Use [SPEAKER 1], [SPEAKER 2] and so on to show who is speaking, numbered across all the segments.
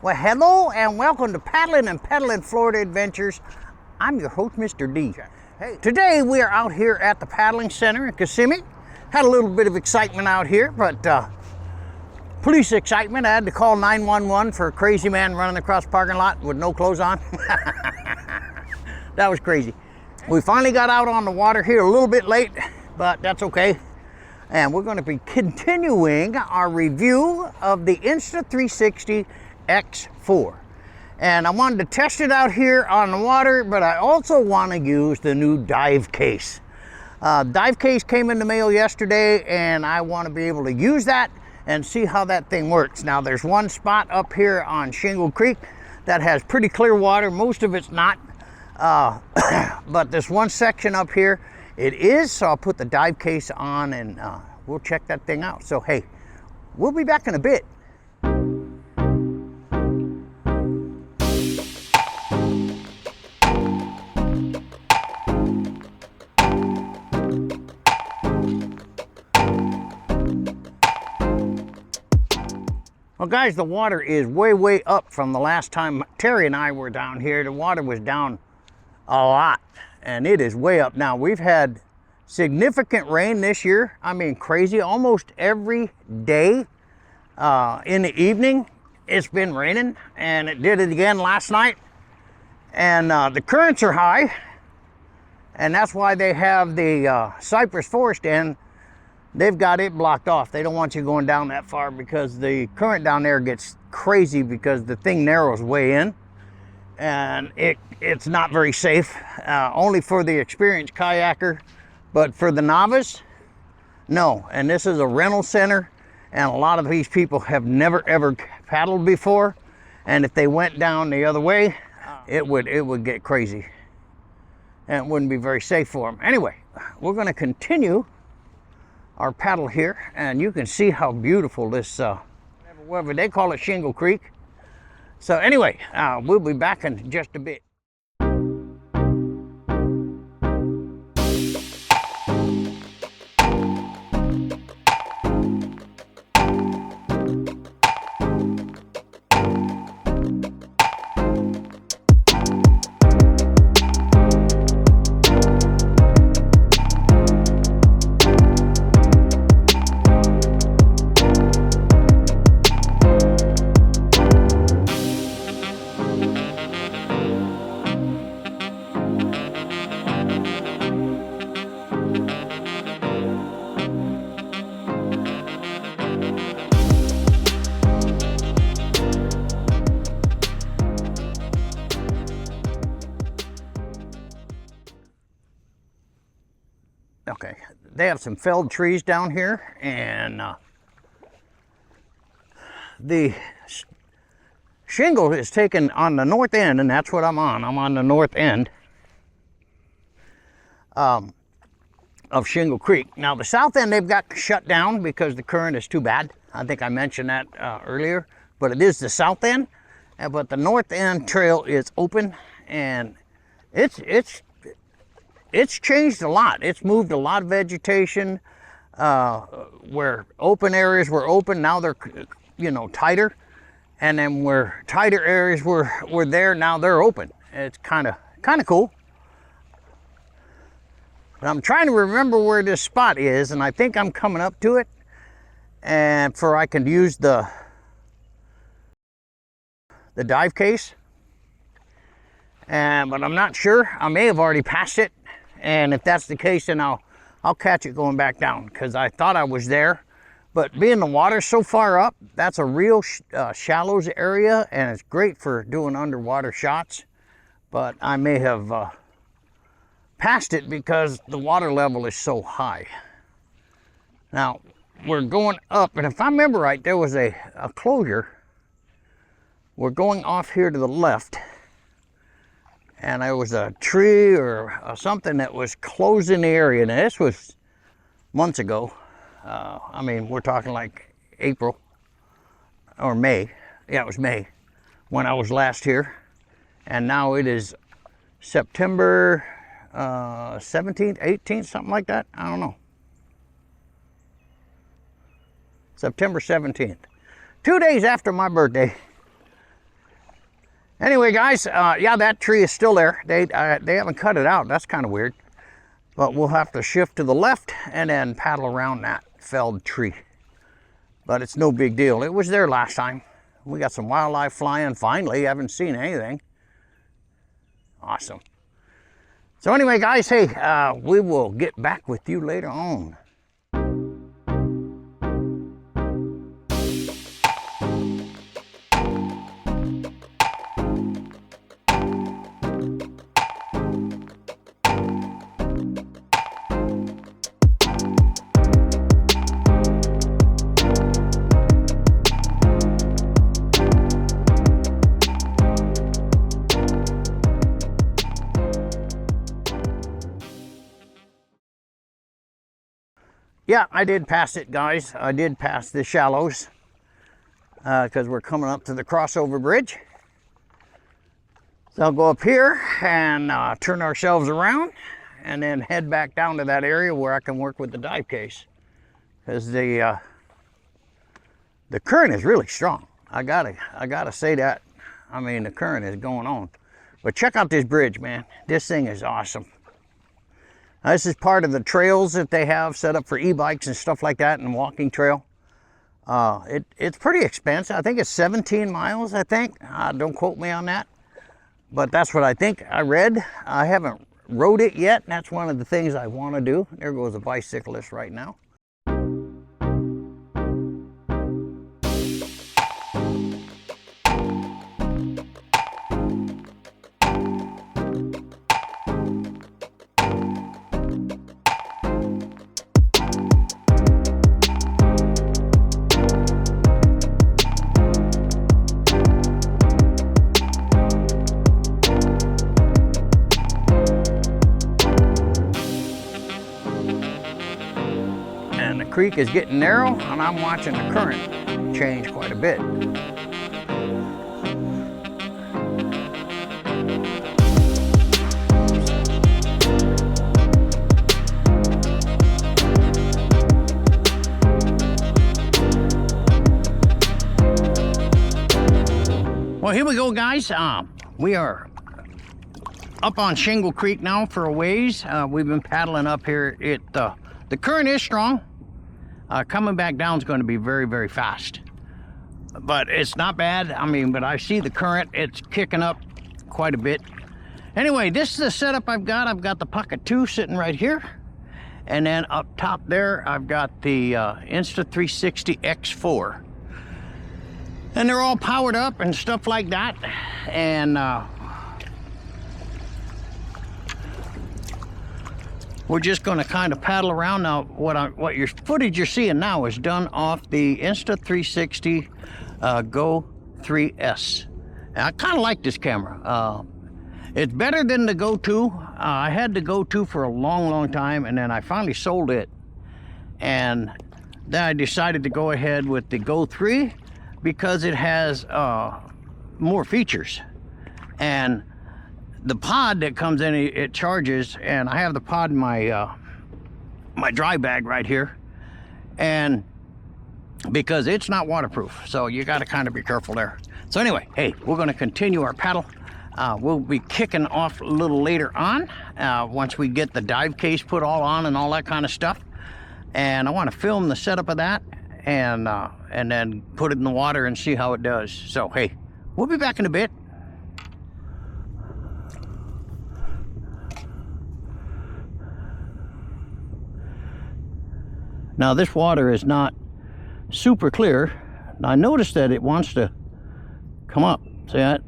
[SPEAKER 1] Well, hello and welcome to Paddling and Pedaling Florida Adventures. I'm your host, Mr. D. Hey, today we are out here at the Paddling Center in Kissimmee. Had a little bit of excitement out here, but police excitement. I had to call 911 for a crazy man running across the parking lot with no clothes on. That was crazy. We finally got out on the water here a little bit late, but that's okay. And we're going to be continuing our review of the Insta360 X4. And I wanted to test it out here on the water, but I also want to use the new dive case. Dive case came in the mail yesterday, and I want to be able to use that and see how that thing works. Now, there's one spot up here on Shingle Creek that has pretty clear water. Most of it's not, but this one section up here, it is. So I'll put the dive case on and we'll check that thing out. So, hey, we'll be back in a bit. Well, guys, the water is way up from the last time Terry and I were down here. The water was down a lot, and it is way up now. We've had significant rain this year. I mean, crazy. Almost every day in the evening, it's been raining, and it did it again last night. And the currents are high, and that's why they have the cypress forest in. They've got it blocked off. They don't want you going down that far because the current down there gets crazy because the thing narrows way in, and it's not very safe. Only for the experienced kayaker, but for the novice, no. And this is a rental center, and a lot of these people have never ever paddled before, and if they went down the other way, it would get crazy, and it wouldn't be very safe for them. Anyway, we're going to continue our paddle here, and you can see how beautiful this whatever they call it, Shingle Creek. So anyway, we'll be back in just a bit. Okay, they have some felled trees down here, and the shingle is taken on the north end, and that's what I'm on. I'm on the north end of Shingle Creek. Now, the south end they've got shut down because the current is too bad. I think I mentioned that earlier, but it is the south end. But the north end trail is open, and it's changed a lot. It's moved a lot of vegetation. Where open areas were open, now they're, tighter. And then where tighter areas were there, now they're open. It's kind of cool. But I'm trying to remember where this spot is, and I think I'm coming up to it. And I can use the dive case. But I'm not sure. I may have already passed it. And if that's the case, then I'll catch it going back down, because I thought I was there. But being the water's so far up, that's a real shallows area, and it's great for doing underwater shots. But I may have passed it because the water level is so high. Now, we're going up, and if I remember right, there was a closure. We're going off here to the left. And there was a tree or something that was closing the area. Now, this was months ago. I mean, we're talking like April or May. Yeah, it was May when I was last here. And now it is September 17th, 18th, something like that. I don't know. September 17th. 2 days after my birthday. Anyway, guys, yeah, that tree is still there. They haven't cut it out. That's kind of weird. But we'll have to shift to the left and then paddle around that felled tree. But it's no big deal. It was there last time. We got some wildlife flying finally. Haven't seen anything. Awesome. So anyway, guys, hey, we will get back with you later on. Yeah, I did pass it, guys. I did pass the shallows because we're coming up to the crossover bridge. So I'll go up here and turn ourselves around and then head back down to that area where I can work with the dive case, because the current is really strong. I gotta say that. I mean, the current is going on. But check out this bridge, man. This thing is awesome. This is part of the trails that they have set up for e-bikes and stuff like that, and walking trail. It's pretty expensive. I think it's 17 miles, I think. Don't quote me on that. But that's what I think I read. I haven't rode it yet, and that's one of the things I want to do. There goes a bicyclist right now. Creek is getting narrow, and I'm watching the current change quite a bit. Well, here we go, guys. We are up on Shingle Creek now for a ways. We've been paddling up here. The current is strong. Coming back down is going to be very, very fast, but it's not bad. I mean, but I see the current, it's kicking up quite a bit. Anyway, this is the setup I've got. I've got the Pocket 2 sitting right here, and then up top there I've got the Insta360 X4, and they're all powered up and stuff like that. And we're just going to kind of paddle around now. What your footage you're seeing now is done off the Insta360 Go 3S. And I kind of like this camera. It's better than the Go 2. I had the Go 2 for a long, long time, and then I finally sold it. And then I decided to go ahead with the Go 3 because it has more features. And the pod that comes in, it charges, and I have the pod in my my dry bag right here, and because it's not waterproof, so you got to kind of be careful there. So anyway, hey, we're going to continue our paddle. We'll be kicking off a little later on once we get the dive case put all on and all that kind of stuff. And I want to film the setup of that and then put it in the water and see how it does. So hey, we'll be back in a bit. Now this water is not super clear. I noticed that it wants to come up, see that?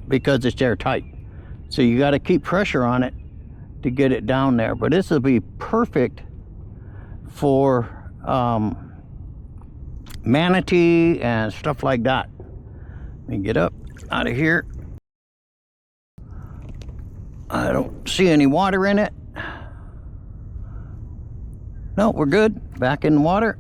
[SPEAKER 1] Because it's airtight. So you got to keep pressure on it to get it down there. But this will be perfect for manatee and stuff like that. Let me get up out of here. I don't see any water in it. No, we're good. Back in the water.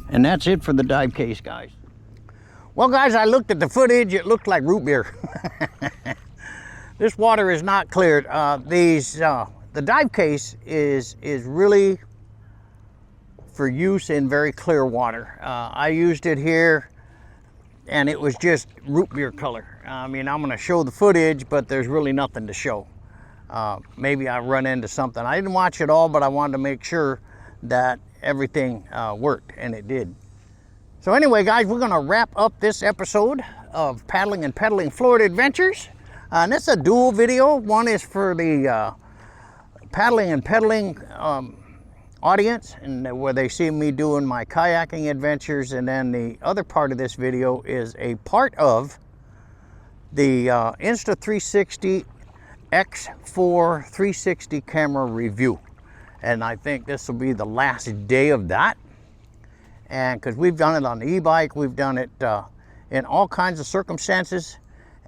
[SPEAKER 1] And that's it for the dive case, guys. Well, guys, I looked at the footage. It looked like root beer. This water is not cleared. The dive case is really for use in very clear water. I used it here, and it was just root beer color. I mean, I'm gonna show the footage, but there's really nothing to show. Maybe I run into something. I didn't watch it all, but I wanted to make sure that everything worked, and it did. So anyway, guys, we're gonna wrap up this episode of Paddling and Pedaling Florida Adventures. And it's a dual video. One is for the paddling and pedaling audience, and where they see me doing my kayaking adventures, and then the other part of this video is a part of the Insta360 X4 360 camera review. And I think this will be the last day of that. And because we've done it on the e-bike, we've done it in all kinds of circumstances,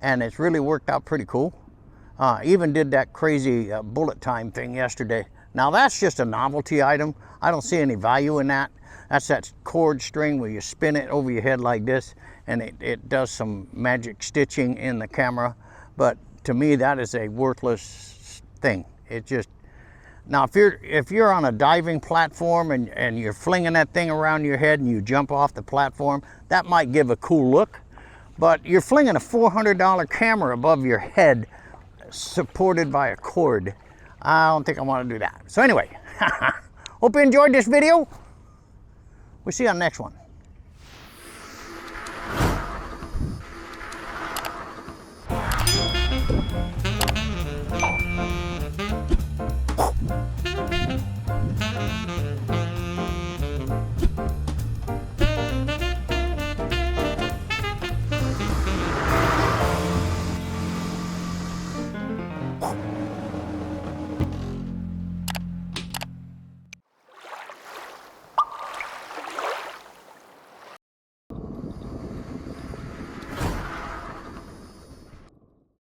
[SPEAKER 1] and it's really worked out pretty cool. Even did that crazy bullet time thing yesterday. Now that's just a novelty item. I don't see any value in that. That's that cord string where you spin it over your head like this, and it does some magic stitching in the camera. But to me, that is a worthless thing. It just, now if you're on a diving platform and you're flinging that thing around your head and you jump off the platform, that might give a cool look. But you're flinging a $400 camera above your head supported by a cord. I don't think I want to do that. So anyway, hope you enjoyed this video. We'll see you on the next one.